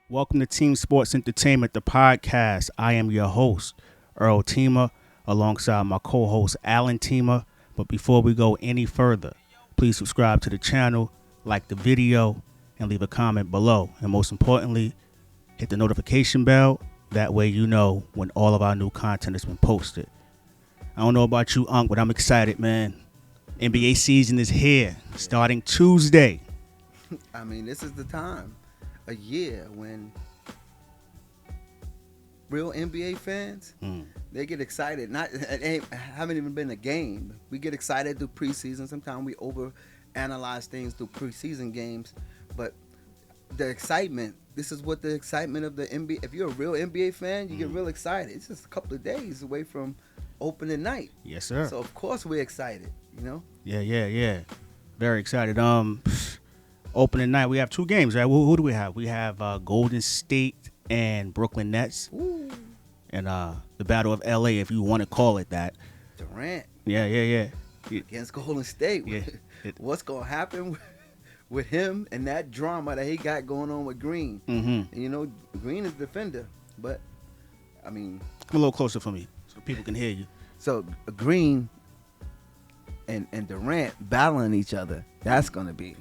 Welcome to Team Sports Entertainment, the podcast. I am your host, Earl Teemer, alongside my co-host, Alan Teemer. But before we go any further, please subscribe to the channel, like the video, and leave a comment below. And most importantly, hit the notification bell. That way you know when all of our new content has been posted. I don't know about you, Unc, but I'm excited, man. NBA season is here, starting Tuesday. I mean, this is the time, a year when real NBA fans, they get excited. Haven't even been a game. We get excited through preseason. Sometimes we overanalyze things through preseason games, but the excitement. This is what the excitement of the NBA. If you're a real NBA fan, you get real excited. It's just a couple of days away from opening night. Yes, sir. So of course we're excited. You know. Yeah. Very excited. Opening night, we have two games, right? Who do we have? We have Golden State and Brooklyn Nets. Ooh. And the Battle of LA, if you want to call it that. Durant. Yeah. Against Golden State. Yeah. What's going to happen with him and that drama that he got going on with Green? Mm-hmm. And you know, Green is a defender, but I mean, come a little closer for me so people can hear you. So Green and Durant battling each other, that's gonna be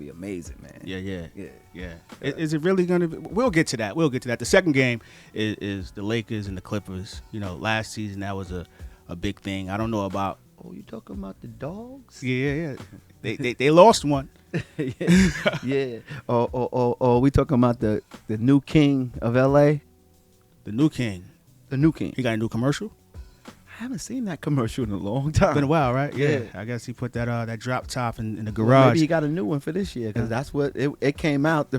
amazing, man. Yeah. Is it really gonna be? We'll get to that. The second game is the Lakers and the Clippers. You know, last season that was a big thing. I don't know about. Oh, you talking about the Dogs? Yeah. They lost one. Yeah. Or we talking about the new king of LA? The new king. He got a new commercial? I haven't seen that commercial in a long time. Been a while, right? Yeah. I guess he put that drop top in the garage. Well, maybe he got a new one for this year because that's what it came out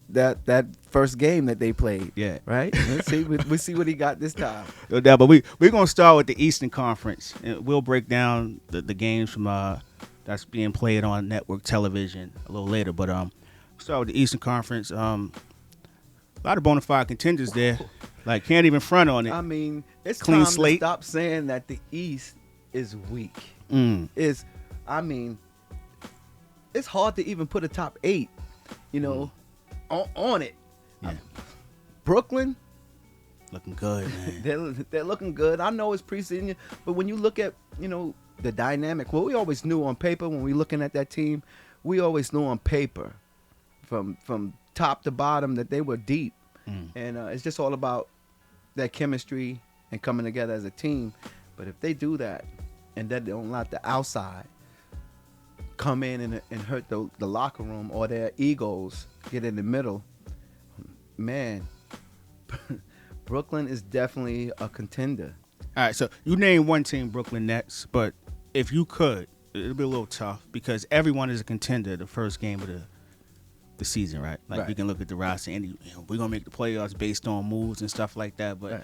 that first game that they played. Yeah. Right. Let's see. We'll see what he got this time. No doubt, but we're gonna start with the Eastern Conference, and we'll break down the games from that's being played on network television a little later. But start with the Eastern Conference. A lot of bona fide contenders there. Like, can't even front on it. I mean, it's Clean time slate. to stop saying that the East is weak. It's hard to even put a top 8, on it. Yeah. Brooklyn, Looking good, man. they're looking good. I know it's preseason, but when you look at, the dynamic, well, we always knew on paper when we looking at that team, we always knew on paper from top to bottom that they were deep. And it's just all about that chemistry and coming together as a team. But if they do that and that they don't let the outside come in and hurt the locker room or their egos get in the middle, man, Brooklyn is definitely a contender. All right, so you name one team, Brooklyn Nets, but if you could, it'll be a little tough because everyone is a contender the first game of the season, right? Like, right. You can look at the roster and we're gonna make the playoffs based on moves and stuff like that, but Right.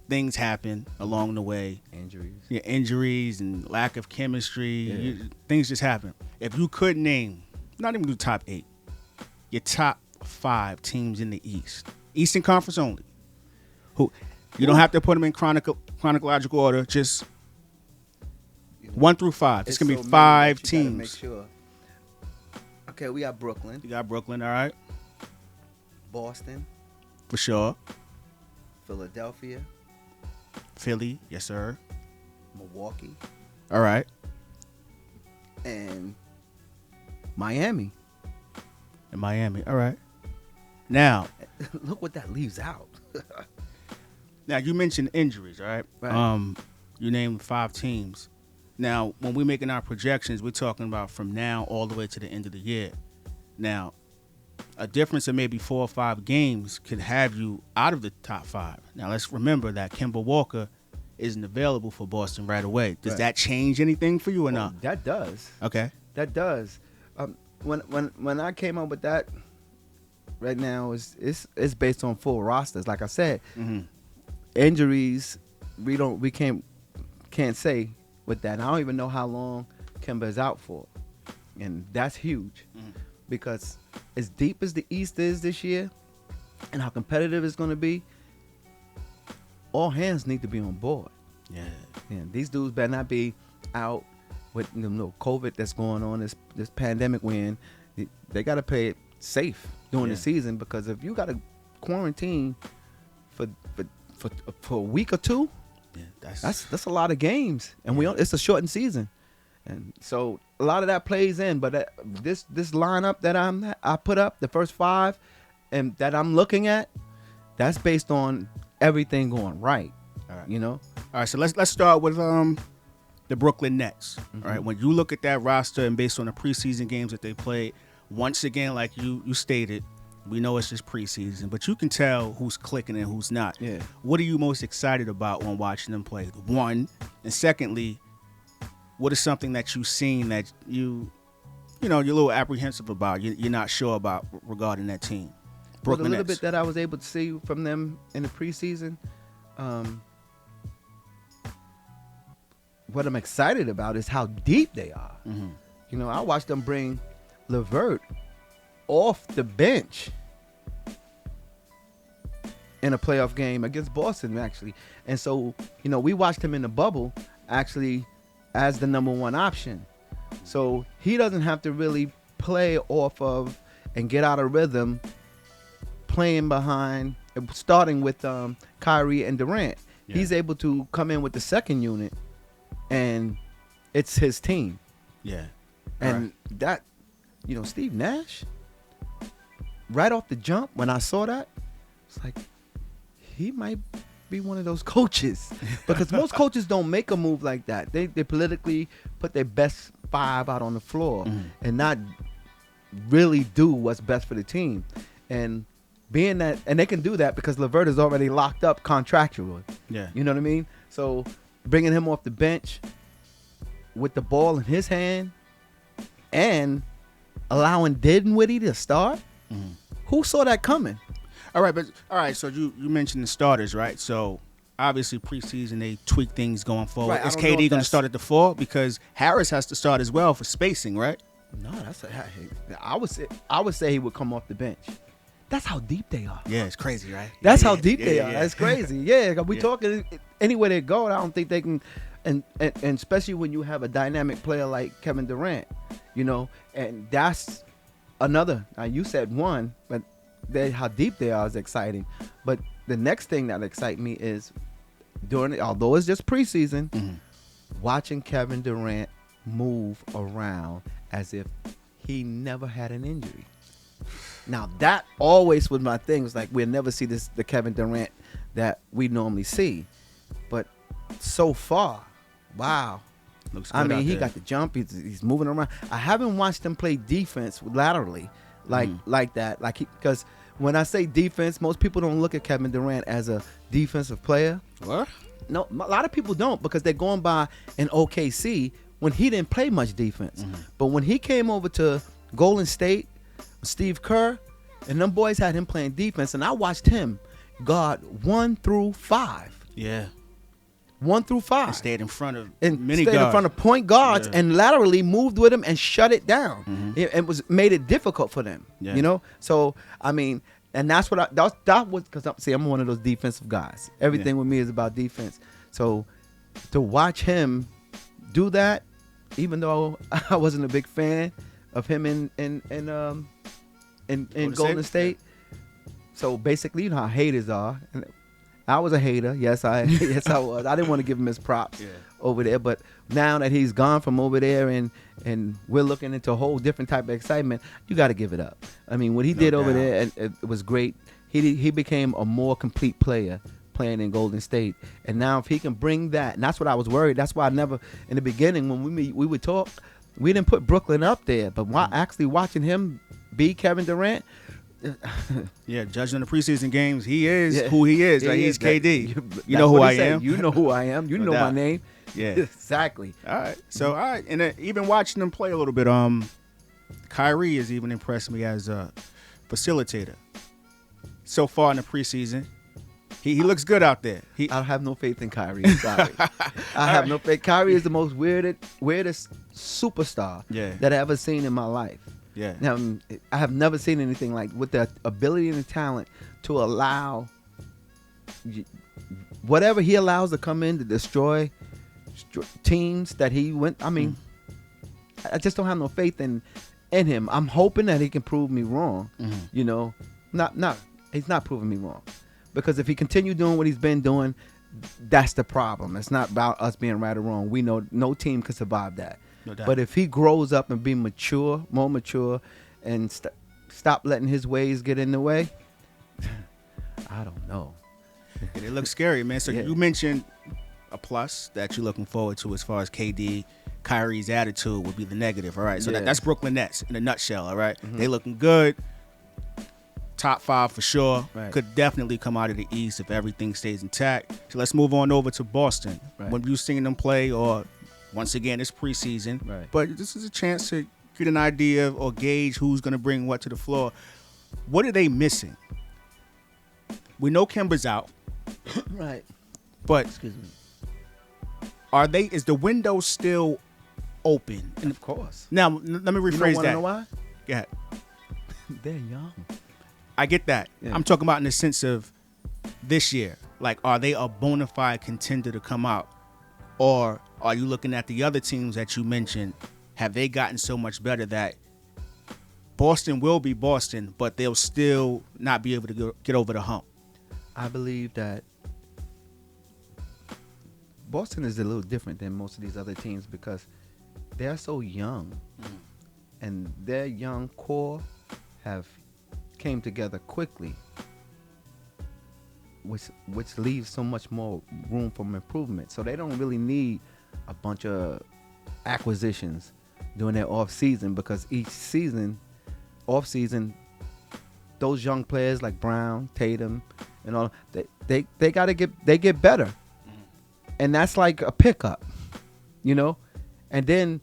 things happen along the way. Injuries and lack of chemistry. Things just happen. If you could name, not even the top 8, your top 5 teams in the Eastern Conference only, who you don't have to put them in chronological order, just 1 through 5. It's gonna be 5 teams. Make sure. Okay, we got Brooklyn. You got Brooklyn, all right, Boston, for sure. Philadelphia, Philly, yes sir. Milwaukee, All right. and Miami. And Miami, all right. Now Look what that leaves out. you mentioned injuries, all right? Right. You named 5 teams. Now, when we're making our projections, we're talking about from now all the way to the end of the year. Now, a difference of maybe 4 or 5 games could have you out of the top 5. Now, let's remember that Kemba Walker isn't available for Boston right away. Does Right. that change anything for you or not? That does. Okay. That does. When I came up with that, right now it's based on full rosters. Like I said, injuries we can't say with that. And I don't even know how long Kemba is out for, and that's huge because as deep as the East is this year, and how competitive it's going to be, all hands need to be on board. Yeah. These dudes better not be out with COVID that's going on, this pandemic we're in. They got to safe during Yeah. the season, because if you got to quarantine for a week or two, Yeah, that's a lot of games, and it's a shortened season, and so a lot of that plays in. But this lineup that I put up, the first 5, and that I'm looking at, that's based on everything going right. all right. You know, All right, so let's start with the Brooklyn Nets. All right, when you look at that roster and based on the preseason games that they played, once again, like you stated, we know it's just preseason, but you can tell who's clicking and who's not. Yeah. What are you most excited about when watching them play? One, and secondly, what is something that you've seen that you're a little apprehensive about, you're not sure about regarding that team? Well, the Brooklyn little Nets. bit that I was able to see from them in the preseason, what I'm excited about is how deep they are. Mm-hmm. You know, I watched them bring LeVert off the bench in a playoff game against Boston, actually. And so, we watched him in the bubble actually as the number 1 option. So he doesn't have to really play off of and get out of rhythm playing behind, starting with Kyrie and Durant. Yeah. He's able to come in with the second unit, and it's his team. Yeah. And that, Steve Nash, right off the jump, when I saw that, it's like, he might be one of those coaches. Because most coaches don't make a move like that. They politically put their best 5 out on the floor and not really do what's best for the team. And being that, and they can do that because LeVert is already locked up contractually. Yeah. You know what I mean? So bringing him off the bench with the ball in his hand and allowing Dinwiddie to start, who saw that coming? All right, so you mentioned the starters, right? So obviously preseason they tweak things going forward. Right, I Is don't know if KD going to that's- start at the 4? Because Harris has to start as well for spacing, right? No, I would say he would come off the bench. That's how deep they are. Yeah, it's crazy, right? That's Yeah, how deep yeah, they yeah, are. yeah. That's crazy. Yeah, we Yeah. talking anywhere they go. I don't think they can, and especially when you have a dynamic player like Kevin Durant, and that's another. Now you said 1, but how deep they are is exciting. But the next thing that excites me is although it's just preseason, watching Kevin Durant move around as if he never had an injury. Now that always was my thing. It's like we'll never see the Kevin Durant that we normally see, but so far, wow. Looks good I mean, out he there. got the jump. He's moving around. I haven't watched him play defense laterally like that. Because when I say defense, most people don't look at Kevin Durant as a defensive player. What? No, a lot of people don't, because they're going by an OKC when he didn't play much defense. But when he came over to Golden State, Steve Kerr, and them boys had him playing defense, and I watched him guard 1 through 5. Yeah. 1 through 5. And stayed in front of And many stayed guards. in front of point guards Yeah. and laterally moved with them and shut it down. It made it difficult for them. Yeah. So I mean, and that's what that was, because I'm one of those defensive guys. Everything with me is about defense. So to watch him do that, even though I wasn't a big fan of him in Golden State. So basically, you know how haters are. And I was a hater. Yes, I was. I didn't want to give him his props over there. But now that he's gone from over there and we're looking into a whole different type of excitement, you got to give it up. I mean, what he did over there, it was great. He became a more complete player playing in Golden State. And now if he can bring that, and that's what I was worried. That's why I never, in the beginning when we would talk, we didn't put Brooklyn up there. But actually watching him be Kevin Durant, Yeah, judging the preseason games, he is who he is. Right? He's KD. You know That's who what I he said. am. You know who I am. You No know my doubt. name. Yeah. Exactly. All right. So, all right. And then even watching them play a little bit, Kyrie has even impressed me as a facilitator. So far in the preseason, he looks good out there. I have no faith in Kyrie. I'm sorry. I have no faith. Kyrie is the most weirdest superstar that I ever seen in my life. Yeah. Now, I have never seen anything like, with the ability and the talent to allow whatever he allows to come in to destroy teams that he went. I mean, I just don't have no faith in in him. I'm hoping that he can prove me wrong. Mhm. You know, he's not proving me wrong, because if he continue doing what he's been doing, that's the problem. It's not about us being right or wrong. We know no team can survive that. No doubt. But if he grows up and be more mature, and stop letting his ways get in the way, I don't know. And it looks scary, man. So Yeah. you mentioned a plus that you're looking forward to as far as KD. Kyrie's attitude would be the negative, all right? So Yeah. that's Brooklyn Nets in a nutshell, all right? They looking good. Top 5 for sure. Right. Could definitely come out of the East if everything stays intact. So let's move on over to Boston. Right. When you've seen them play, or once again, it's preseason. Right. But this is a chance to get an idea of, or gauge who's going to bring what to the floor. What are they missing? We know Kemba's out, Right. but Excuse me. is the window still open? And Of course. now, let me rephrase You wanna that. know why? Go ahead. They're young. I get that. Yeah. I'm talking about in the sense of this year. Like, are they a bona fide contender to come out? Or are you looking at the other teams that you mentioned? Have they gotten so much better that Boston will be Boston, but they'll still not be able to get over the hump? I believe that Boston is a little different than most of these other teams because they're so young, and their young core have came together quickly, which leaves so much more room for improvement. So they don't really need a bunch of acquisitions during their off season, because each season, off season, those young players like Brown, Tatum, and all they get better, and that's like a pickup, you know. And then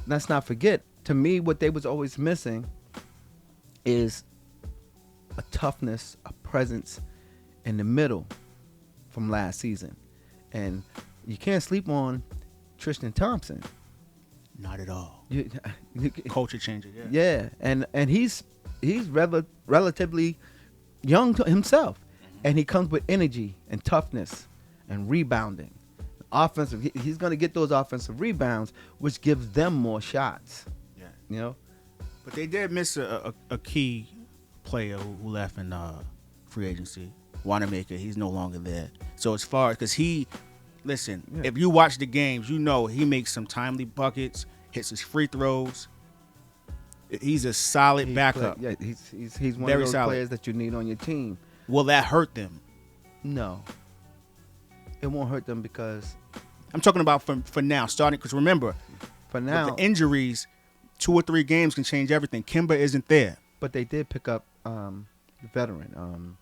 let's not forget, to me, what they was always missing is a toughness, a presence in the middle from last season, and you can't sleep on Tristan Thompson. Not at all. You, Culture changer, yeah. yeah, and he's relatively young to himself, and he comes with energy and toughness and rebounding, offensive. He's going to get those offensive rebounds, which gives them more shots. Yeah. You know, But they did miss a key player who left in free agency. Wanamaker, he's no longer there. So as far as, because listen, if you watch the games, you know he makes some timely buckets, hits his free throws. He's a solid backup. He's one Very of those solid. players that you need on your team. Will that hurt them? No, it won't hurt them, because I'm talking about for now, starting, because remember, for now, with the injuries, 2 or 3 games can change everything. Kemba isn't there. but they did pick up the veteran.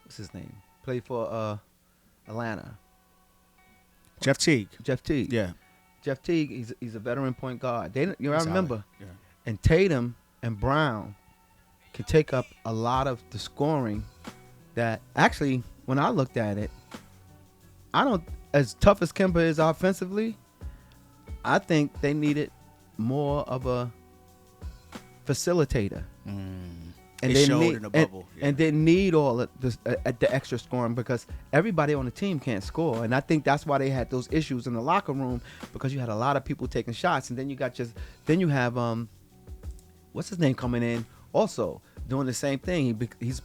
What's his name? Played for Atlanta. Jeff Teague. Jeff Teague. Yeah. Jeff Teague. He's a veteran point guard. I Solid. remember. Yeah. And Tatum and Brown can take up a lot of the scoring. That actually, when I looked at it, as tough as Kemba is offensively, I think they needed more of a facilitator. And It they showed need, in the bubble. and they need all of this, the extra scoring, because everybody on the team can't score, and I think that's why they had those issues in the locker room, because you had a lot of people taking shots, and then you have what's his name coming in also doing the same thing. He's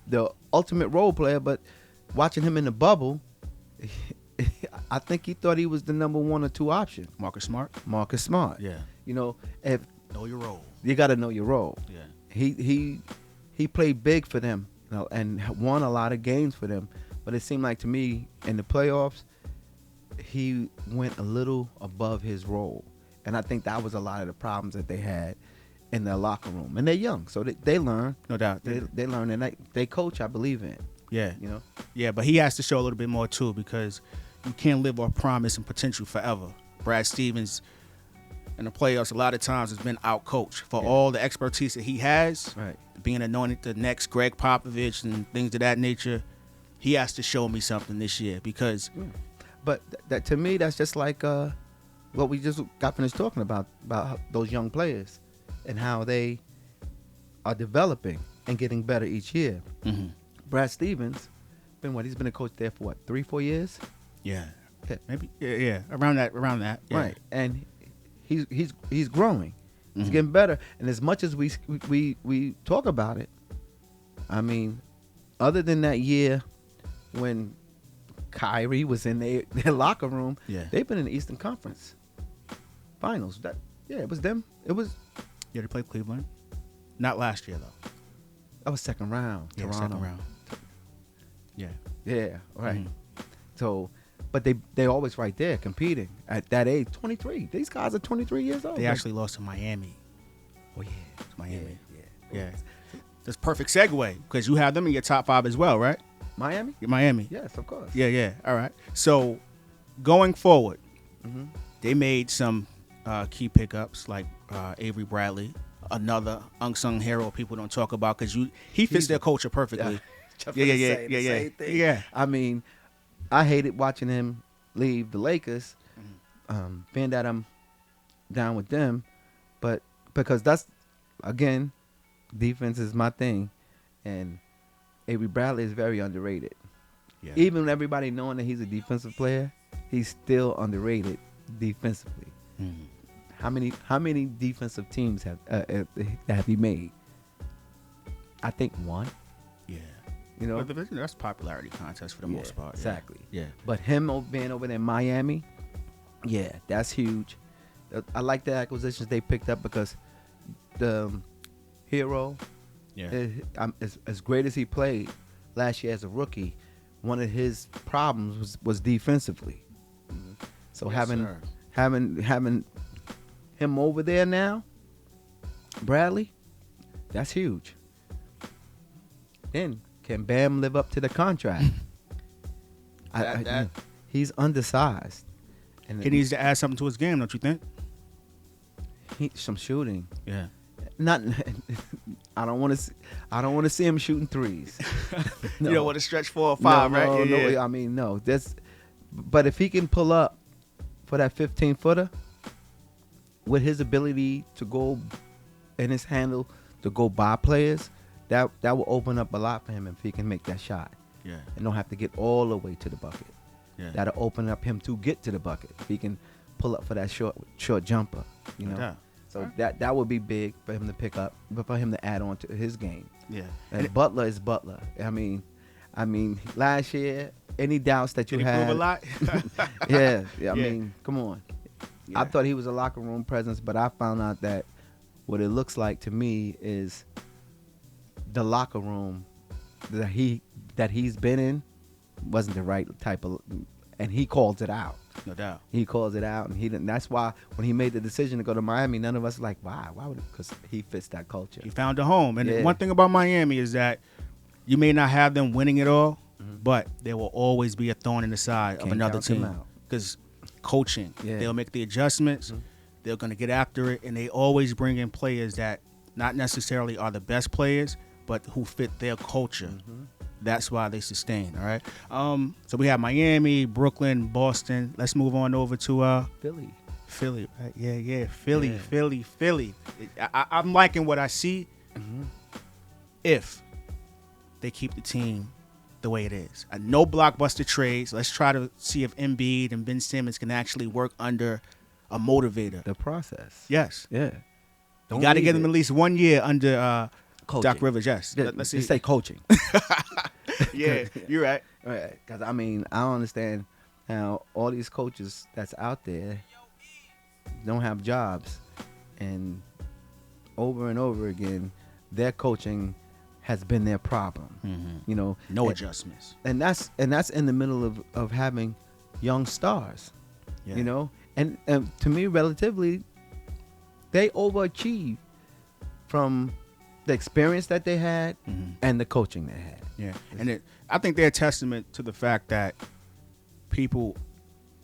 the ultimate role player, but watching him in the bubble, I think he thought he was the number 1 or 2 option. Marcus Smart. Marcus Smart. Yeah. You know, if Know your role. you got to know your role. Yeah. He played big for them, you know, and won a lot of games for them. But it seemed like to me in the playoffs, he went a little above his role, and I think that was a lot of the problems that they had in their locker room. And they're young, so they learn. No doubt. They learn, and they coach, I believe in. Yeah. You know. Yeah, but he has to show a little bit more too, because you can't live off promise and potential forever. Brad Stevens in the playoffs a lot of times has been out-coached for all the expertise that he has. Right. Being anointed the next Greg Popovich and things of that nature, he has to show me something this year, because But that to me, that's just like what we just got finished talking about those young players and how they are developing and getting better each year. mm-hmm. Brad Stevens, he's been a coach there for what, 3-4 years? yeah, Yeah. maybe yeah, around that. Yeah. Right. And he's growing. He's Mhm. getting better. And as much as we talk about it, I mean, other than that year when Kyrie was in their locker room, Yeah. they've been in the Eastern Conference Finals. It was them. It was Yeah, they played Cleveland. Not last year though. that was second round. Yeah, Toronto. second round. Yeah. Yeah, right. Mhm. So, but they always right there competing at that age. 23. These guys are 23 years old. They actually lost to Miami. Oh yeah, It's Miami. Yeah. Yeah. That's perfect segue because you have them in your top 5 as well, right? Miami. Miami. Yes, of course. Yeah. All right. So going forward, Mm-hmm. they made some key pickups like Avery Bradley, another unsung hero people don't talk about because he fits their culture perfectly. Yeah. I mean, I hated watching him leave the Lakers, being that I'm down with them, but because that's, again, defense is my thing, and Avery Bradley is very underrated. Yeah. Even everybody knowing that he's a defensive player, he's still underrated defensively. Mhm. How many defensive teams have he made? I think one. Yeah. You know, But that's popularity contest for the most part. exactly. Yeah. But him being over there in Miami, yeah, that's huge. I like the acquisitions they picked up because the Hero, Yeah. as great as he played last year as a rookie, one of his problems was defensively. So Yes, having him over there now, Bradley, that's huge. Then can Bam live up to the contract? He's undersized, and He needs to add something to his game, don't you think? some shooting. Yeah. Not, I don't want to see him shooting threes. You don't want to stretch 4 or 5, right? No, Yeah. I mean, no. But if he can pull up for that 15-footer with his ability to go and his handle to go by players, that will open up a lot for him if he can make that shot Yeah. and don't have to get all the way to the bucket. Yeah. That'll open up him to get to the bucket if he can pull up for that short jumper. You No know. doubt. So that would be big for him to pick up, but for him to add on to his game. Yeah. And Butler is Butler. I mean, last year, any doubts that you Did he had? prove a lot? Yeah. I Yeah. mean, come on. Yeah. I thought he was a locker room presence, but I found out that what it looks like to me is the locker room that he's been in wasn't the right type of, and he calls it out. No doubt. He calls it out, and he didn't. That's why when he made the decision to go to Miami, none of us were like, why would it? Because he fits that culture. He found a home. And Yeah. one thing about Miami is that you may not have them winning it all, but there will always be a thorn in the side of Can't another count them team. out. Because coaching, Yeah. they'll make the adjustments. They're going to get after it. And they always bring in players that not necessarily are the best players, but who fit their culture. That's why they sustain, all right? So we have Miami, Brooklyn, Boston. Let's move on over to Philly. right? Yeah. Philly, Yeah. Philly. I'm liking what I see if they keep the team the way it is. No blockbuster trades. Let's try to see if Embiid and Ben Simmons can actually work under a motivator. The process. Yes. Yeah. You got to get them at least 1 year under Coaching. Doc Rivers, yes. Let's see. Just say coaching. Yeah, you're right. Right. Because, I mean, I don't understand how all these coaches that's out there don't have jobs. And over and over again, their coaching has been their problem. You know, No and, adjustments. and that's in the middle of having young stars. Yeah. You know, and to me, relatively, they overachieved from the experience that they had and the coaching they had. Yeah, and I think they're a testament to the fact that people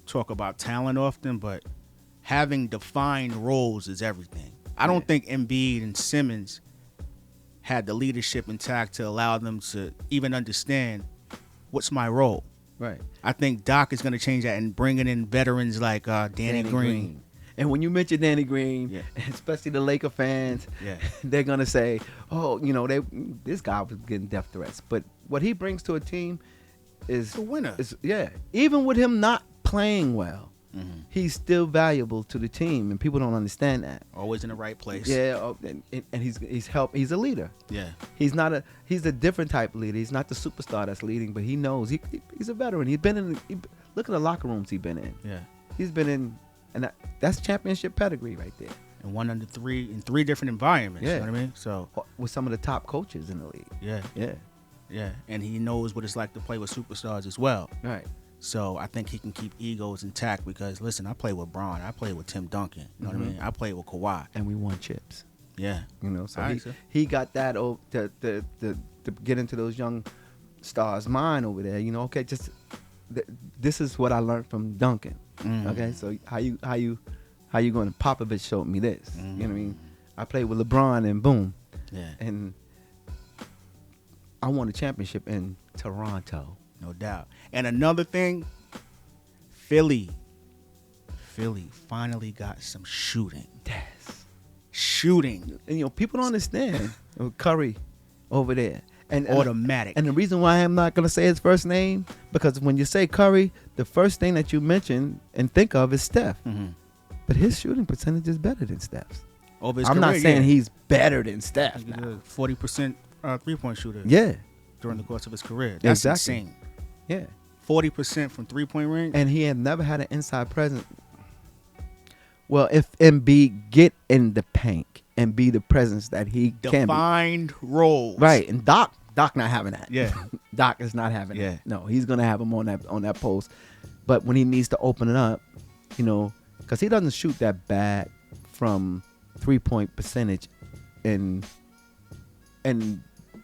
talk about talent often, but having defined roles is everything. I don't think Embiid and Simmons had the leadership intact to allow them to even understand what's my role. Right. I think Doc is going to change that and bringing in veterans like Danny Green. And when you mention Danny Green, Yeah. especially the Laker fans, Yeah. they're gonna say, "Oh, you know, this guy was getting death threats." But what he brings to a team is A winner. Even with him not playing well, he's still valuable to the team, and people don't understand that. Always in the right place. Yeah, and he's a leader. Yeah. He's a different type of leader. He's not the superstar that's leading, but he knows he's a veteran. He's been in. Look at the locker rooms he's been in. Yeah. He's been in, and that's championship pedigree right there. And one under three in three different environments. Yeah. You know what I mean? So with some of the top coaches in the league. yeah. Yeah. Yeah. And he knows what it's like to play with superstars as well. Right. So I think he can keep egos intact because listen, I play with Bron, I play with Tim Duncan. You know what I mean? I play with Kawhi. And we won chips. Yeah. You know, so Right, he got that to get into those young stars' mind over there. You know, okay, just this is what I learned from Duncan. Okay, so how you going to Popovich showed me this? You know what I mean? I played with LeBron and boom. Yeah. And I won a championship in Toronto. No doubt. And another thing, Philly finally got some shooting. Yes. Shooting. And, you know, people don't understand Curry over there. And Automatic. And the reason why I'm not going to say his first name, because when you say Curry, the first thing that you mention and think of is Steph. But his shooting percentage is better than Steph's. Over his I'm career, not saying yeah. he's better than Steph He's now. a 40% three-point shooter. Yeah. During the course of his career. That's Exactly. insane. Yeah. 40% from three-point range. And he had never had an inside presence. Well, if Embiid get in the paint and be the presence that he can be. Defined roles. Right. And Doc not having that. Yeah. Doc is not having Yeah. that. No, he's going to have him on that post. But when he needs to open it up, you know, because he doesn't shoot that bad from three-point percentage in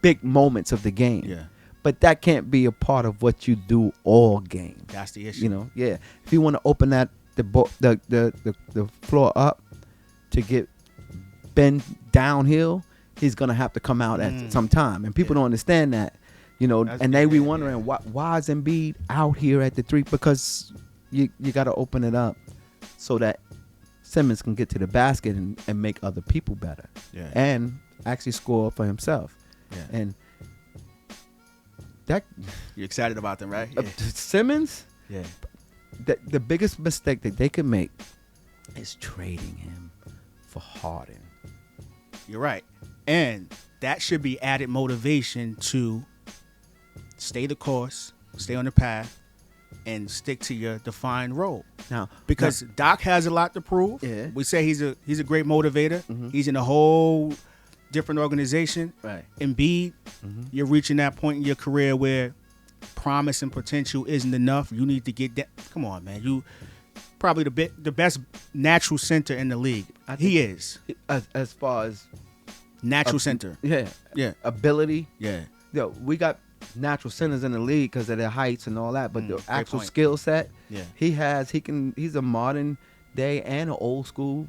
big moments of the game. Yeah. But that can't be a part of what you do all game. That's the issue. You know, yeah. If you want to open the floor up to get Ben downhill, he's gonna have to come out at some time, and people don't understand that. You know, That's and they be big, wondering why is Embiid out here at the three? Because you got to open it up so that Simmons can get to the basket and make other people better, Yeah. and actually score for himself. Yeah. And that You're excited about them, right? Simmons, Yeah. the biggest mistake that they could make is trading him for Harden. You're right. And that should be added motivation to stay the course, stay on the path, and stick to your defined role. Now, Because Doc has a lot to prove. Yeah. We say he's a great motivator. Mhm. He's in a whole different organization. right. Embiid, Mhm. you're reaching that point in your career where promise and potential isn't enough. You need to get that. Come on, man. You probably the best natural center in the league. I He think- is As far as natural center. yeah, Yeah, ability, yeah, yo, we got natural centers in the league because of their heights and all that, but the great actual point. skill set yeah, he's a modern day and an old school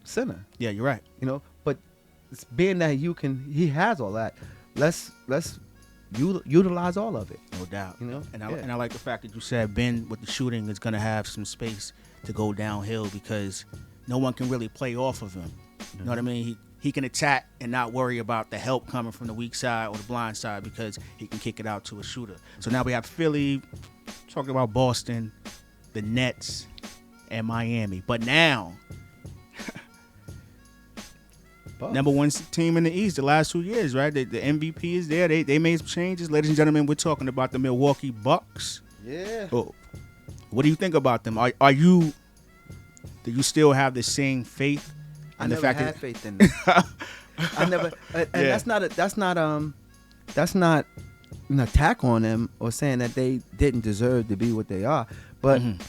center, yeah. You're right. you know. But it's being that he has all that, let's utilize all of it. No doubt. You know? And I Yeah. like the fact that you said Ben with the shooting is going to have some space to go downhill because no one can really play off of him. You know what I mean? He can attack and not worry about the help coming from the weak side or the blind side because he can kick it out to a shooter. So now we have Philly, talking about Boston, the Nets, and Miami. But now, Bucks. number one team in the East the last 2 years, right? The MVP is there. They made some changes. Ladies and gentlemen, we're talking about the Milwaukee Bucks. Yeah. Oh, what do you think about them? Do you still have the same faith I in the never fact had that faith in them. I never, and Yeah. that's not an attack on them or saying that they didn't deserve to be what they are. But Mhm.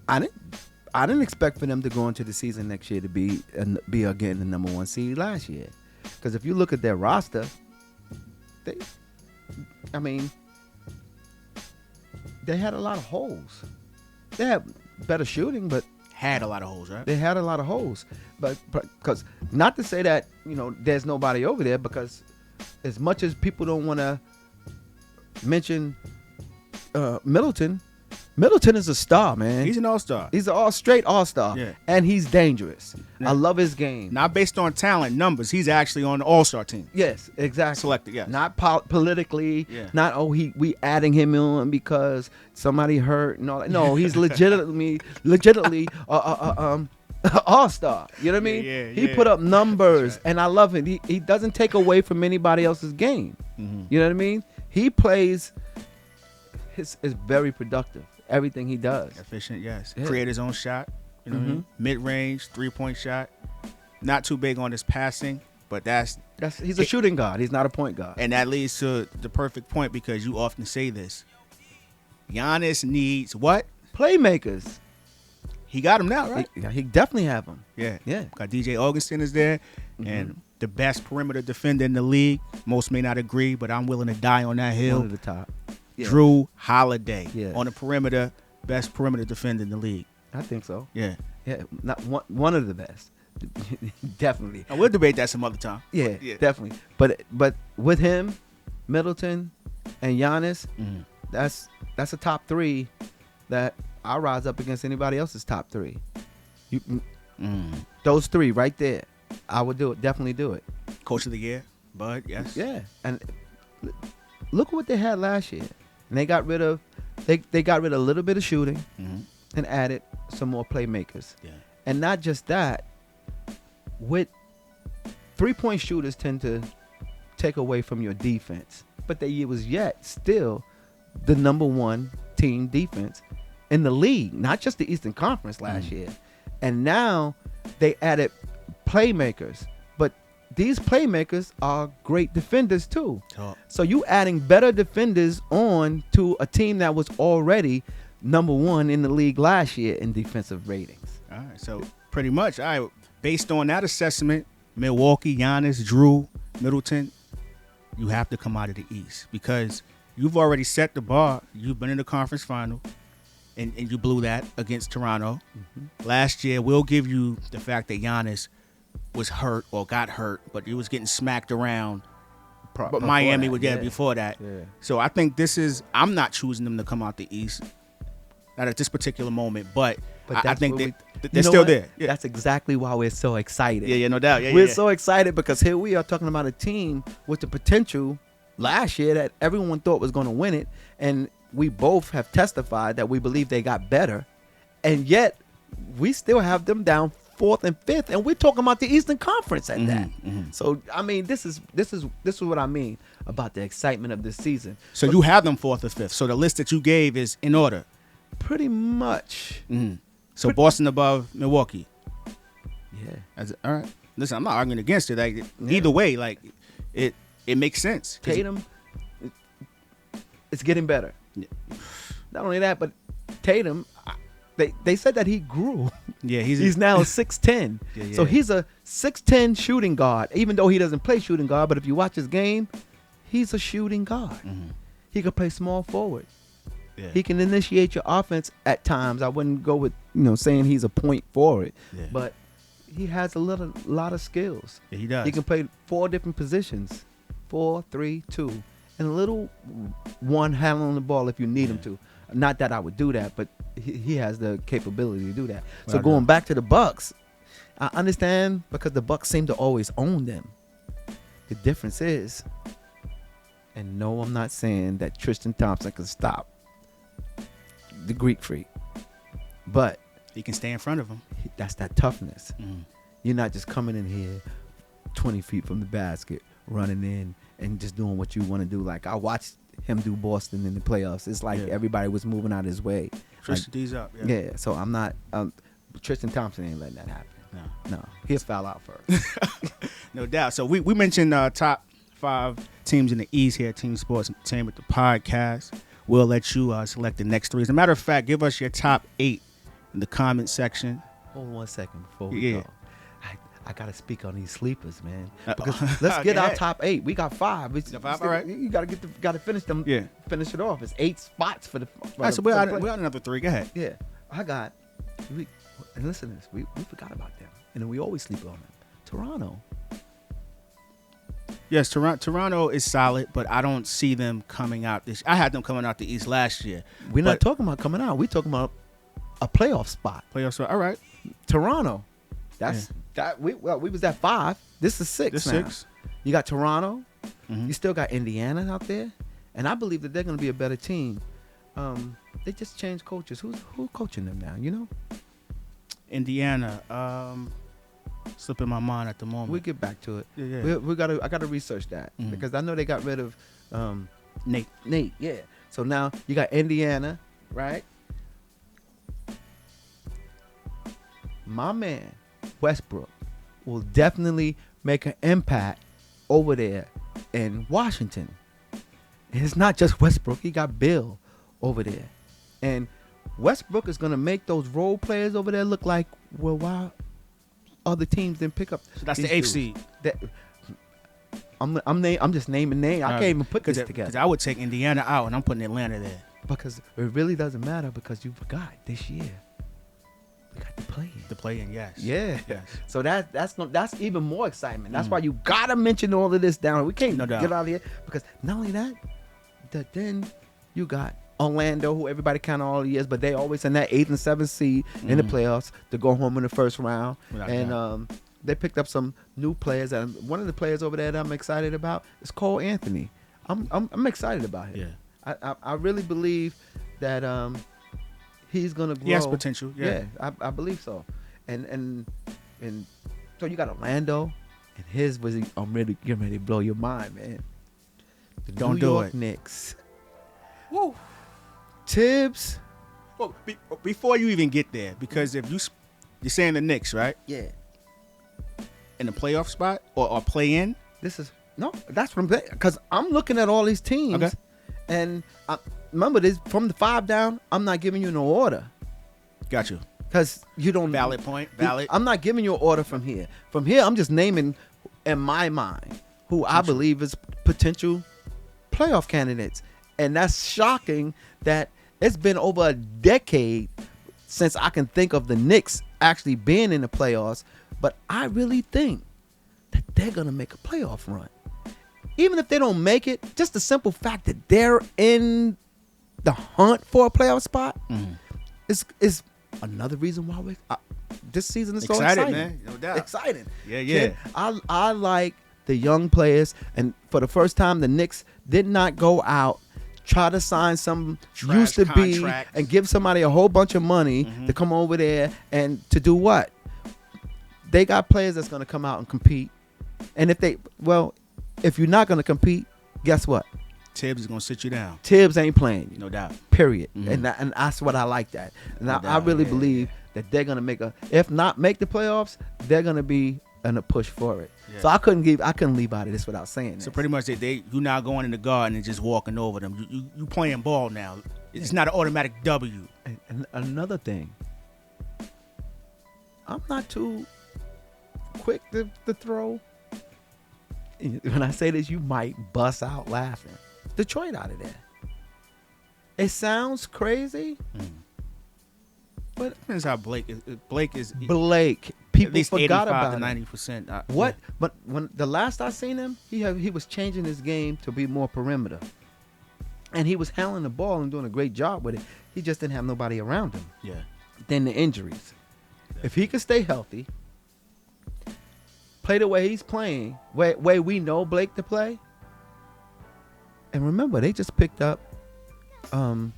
I didn't expect for them to go into the season next year to be again the number one seed last year. Because if you look at their roster, they had a lot of holes. They had better shooting, but had a lot of holes, right? they had a lot of holes. But because not to say that there's nobody over there, because as much as people don't want to mention Middleton Middleton is a star, man. He's an all-star. He's an straight all-star. Yeah. And he's dangerous. Yeah. I love his game. Not based on talent, numbers. He's actually on the all-star team. Yes, exactly. Selected, yes. Not politically. Yeah. Not we adding him on because somebody hurt and all that. No, he's legitimately all-star. You know what I mean? Yeah, he put up numbers, right. And I love it. He doesn't take away from anybody else's game. Mm-hmm. You know what I mean? He plays. Is very productive. Everything he does. Efficient, yes. Yeah. Create his own shot. You know what I mean? Mid-range, three-point shot. Not too big on his passing, but he's a shooting guard. He's not a point guard. And that leads to the perfect point because you often say this. Giannis needs what? Playmakers. He got them now, right? He definitely have them. Yeah. Yeah. Got DJ Augustin is there, and the best perimeter defender in the league. Most may not agree, but I'm willing to die on that hill. One of the top. Yeah. Drew Holiday Yeah. on the perimeter, best perimeter defender in the league. I think so. Yeah. Yeah, not one of the best. Definitely. And we'll debate that some other time. Yeah, definitely. But with him, Middleton, and Giannis, that's a top three that I'll rise up against anybody else's top three. Those three right there, I would do it. Definitely do it. Coach of the year, Bud, yes. Yeah, and look what they had last year. And they got rid of a little bit of shooting and added some more playmakers. Yeah. And not just that, with 3-point shooters tend to take away from your defense. But they was yet still the number one team defense in the league, not just the Eastern Conference last year. And now they added playmakers. But these playmakers are great defenders too. So you adding better defenders on to a team that was already number one in the league last year in defensive ratings. All right, so pretty much, all right, based on that assessment, Milwaukee, Giannis, Drew, Middleton, you have to come out of the East because you've already set the bar. You've been in the conference final, and you blew that against Toronto. Last year, we'll give you the fact that Giannis was hurt or got hurt, but he was getting smacked around. But Miami was there before that. Yeah. So I think I'm not choosing them to come out the East. Not at this particular moment, but I think they're still there. Yeah. That's exactly why we're so excited. Yeah, no doubt. We're so excited because here we are talking about a team with the potential last year that everyone thought was going to win it, and we both have testified that we believe they got better, and yet we still have them down 4th and 5th, and we're talking about the Eastern Conference at that. So I mean, this is what I mean about the excitement of this season. So you have them 4th or 5th. So the list that you gave is in order. Pretty much. So Boston above Milwaukee. Yeah. All right. Listen, I'm not arguing against it. Like either way, like it makes sense. Tatum, it's getting better. Yeah. Not only that, but Tatum, they said that he grew. Yeah, he's now 6'10". Yeah. So he's a 6'10" shooting guard, even though he doesn't play shooting guard. But if you watch his game, he's a shooting guard. He could play small forward. Yeah. He can initiate your offense at times. I wouldn't go with saying he's a point forward, but he has a lot of skills. Yeah, he does. He can play 4 different positions, 4, 3, 2, and a little one handling the ball if you need him to. Not that I would do that, but he has the capability to do that. So going back to the Bucks, I understand because the Bucks seem to always own them. The difference is, and no, I'm not saying that Tristan Thompson can stop the Greek Freak, but he can stay in front of him. That's that toughness. You're not just coming in here 20 feet from the basket, running in and just doing what you want to do. Like I watched him do Boston in the playoffs. It's like everybody was moving out his way. Tristan D's up. Yeah. So I'm not. Tristan Thompson ain't letting that happen. No. He'll foul out first. No doubt. So we mentioned top 5 teams in the East here at Team Sports Entertainment, the podcast. We'll let you select the next 3. As a matter of fact, give us your top 8 in the comment section. Hold on 1 second before we go. I got to speak on these sleepers, man. Because let's get our top 8. We got 5. All right. You got to finish them. Yeah. Finish it off. It's 8 spots for the. All right, so we got another 3. Go ahead. Yeah. And listen to this. We forgot about them. And then we always sleep on them. Toronto. Yes, Toronto is solid, but I don't see them coming out this. I had them coming out the East last year. We're not But- talking about coming out. We're talking about a playoff spot. Playoffs. All right. Toronto. That's that. We was at 5. This is 6 This now. 6. You got Toronto. Mhm. You still got Indiana out there, and I believe that they're going to be a better team. They just changed coaches. Who's coaching them now? You know. Indiana. Slipping my mind at the moment. We'll get back to it. Yeah. I gotta research that Mhm. because I know they got rid of Nate. Yeah. So now you got Indiana, right? My man Westbrook will definitely make an impact over there in Washington. And it's not just Westbrook. He got Bill over there. And Westbrook is going to make those role players over there look like, well, why other teams didn't pick up? So that's the these eighth dudes? seed. I'm just naming names. I can't even put this Because together I would take Indiana out, and I'm putting Atlanta there. because it really doesn't matter because you forgot this year we got to play. The play-in, yes. Yeah. Yes. So that's even more excitement. That's why you gotta mention all of this down. We can't No doubt. get out of here because not only that then you got Orlando, who everybody kind of all years, but they always in that 8th and 7th seed in the playoffs to go home in the first round. Without And doubt. they picked up some new players, and one of the players over there that I'm excited about is Cole Anthony. I'm excited about him. Yeah. I really believe that he's gonna grow. He has potential. Yeah. I believe so. And so you got Orlando, and his was I'm ready getting ready to blow your mind, man. The Don't New do York it. Knicks. Woo. Tibbs. Well, before you even get there, because if you're saying the Knicks, right? Yeah. In the playoff spot or play-in? That's what I'm saying. Because I'm looking at all these teams, Okay. and remember this from the 5 down. I'm not giving you no order Got you. because you don't Valid point. Valid. I'm not giving you an order from here. From here, I'm just naming in my mind who I believe is potential playoff candidates. And that's shocking that it's been over a decade since I can think of the Knicks actually being in the playoffs. But I really think that they're going to make a playoff run. Even if they don't make it, just the simple fact that they're in the hunt for a playoff spot is another reason why this season is so exciting. Man. No doubt. Exciting. Yeah. Kid, I like the young players, and for the first time, the Knicks did not go out, try to sign some Trash used to be, contracts. and give somebody a whole bunch of money to come over there and to do what? They got players that's going to come out and compete, and if you're not going to compete, guess what? Tibbs is going to sit you down. Tibbs ain't playing you. No doubt. Period. Mhm. And that's what I like that. And No I doubt. really Yeah, believe that they're gonna if not make the playoffs, they're gonna be in a push for it. Yeah. So I couldn't leave out of this without saying this. So pretty much you not going in the garden and just walking over them. You playing ball now. It's not an automatic W. And another thing, I'm not too quick to throw. When I say this, you might bust out laughing. Detroit out of there. It sounds crazy, but Depends how Blake is. Blake is Blake, at people least forgot 85 about to him. 90%. What? But when the last I seen him, he was changing his game to be more perimeter, and he was handling the ball and doing a great job with it. He just didn't have nobody around him. Yeah. Then the injuries. If he could stay healthy, play the way he's playing, way we know Blake to play. And remember, they just picked up from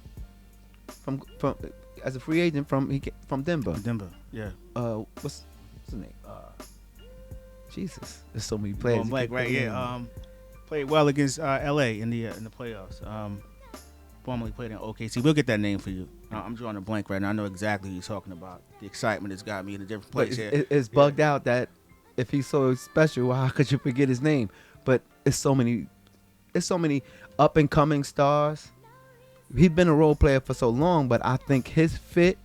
as a free agent from Denver. Denver. Yeah. What's his name? Jesus, there's so many players. Going you Blake, keep right? putting Yeah. in. Played well against LA in the playoffs. Formerly played in OKC. We'll get that name for you. I'm drawing a blank right now. I know exactly who you're talking about. The excitement has got me in a different But place here. it's bugged out that if he's so special, how could you forget his name? But it's so many up and coming stars. He's been a role player for so long, but I think his fit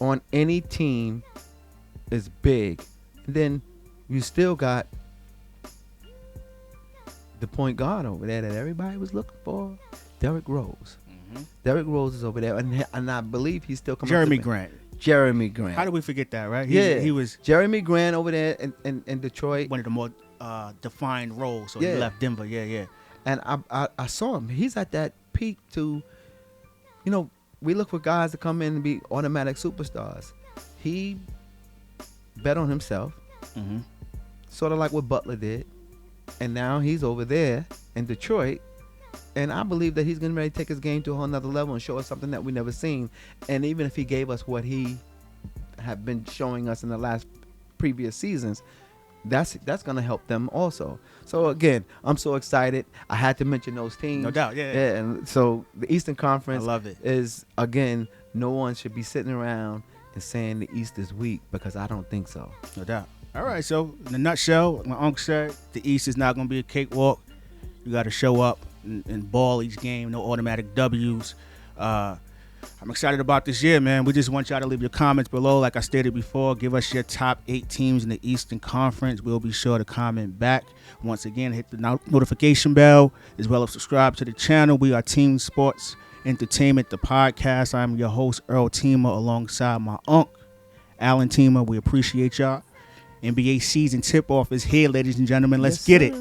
on any team is big. And then you still got the point guard over there that everybody was looking for, Derrick Rose. Derrick Rose is over there, and I believe he's still coming. Jeremy Grant. Jeremy Grant. How did we forget that, right? He He was Jeremy Grant over there in Detroit. one of the more defined role. So he Yeah. left Denver. Yeah. And I saw him. He's at that peak to, we look for guys to come in and be automatic superstars. He bet on himself, Mm-hmm. sort of like what Butler did. And now he's over there in Detroit. And I believe that he's going to ready to take his game to a whole nother level and show us something that we never seen. And even if he gave us what he have been showing us in the last previous seasons, that's going to help them also. So again, I'm so excited. I had to mention those teams. No doubt, yeah. And so the Eastern Conference I love it. is, again, no one should be sitting around and saying the East is weak, because I don't think so. No doubt. All right, so in a nutshell, my uncle said the East is not going to be a cakewalk. You got to show up and ball each game. No automatic W's. I'm excited about this year, man. We just want y'all to leave your comments below. Like I stated before, give us your top 8 teams in the Eastern Conference. We'll be sure to comment back. Once again, hit the notification bell, as well as subscribe to the channel. We are Team Sports Entertainment, the podcast. I'm your host, Earl Teemer, alongside my uncle, Alan Teemer. We appreciate y'all. NBA season tip-off is here, ladies and gentlemen. Let's get it.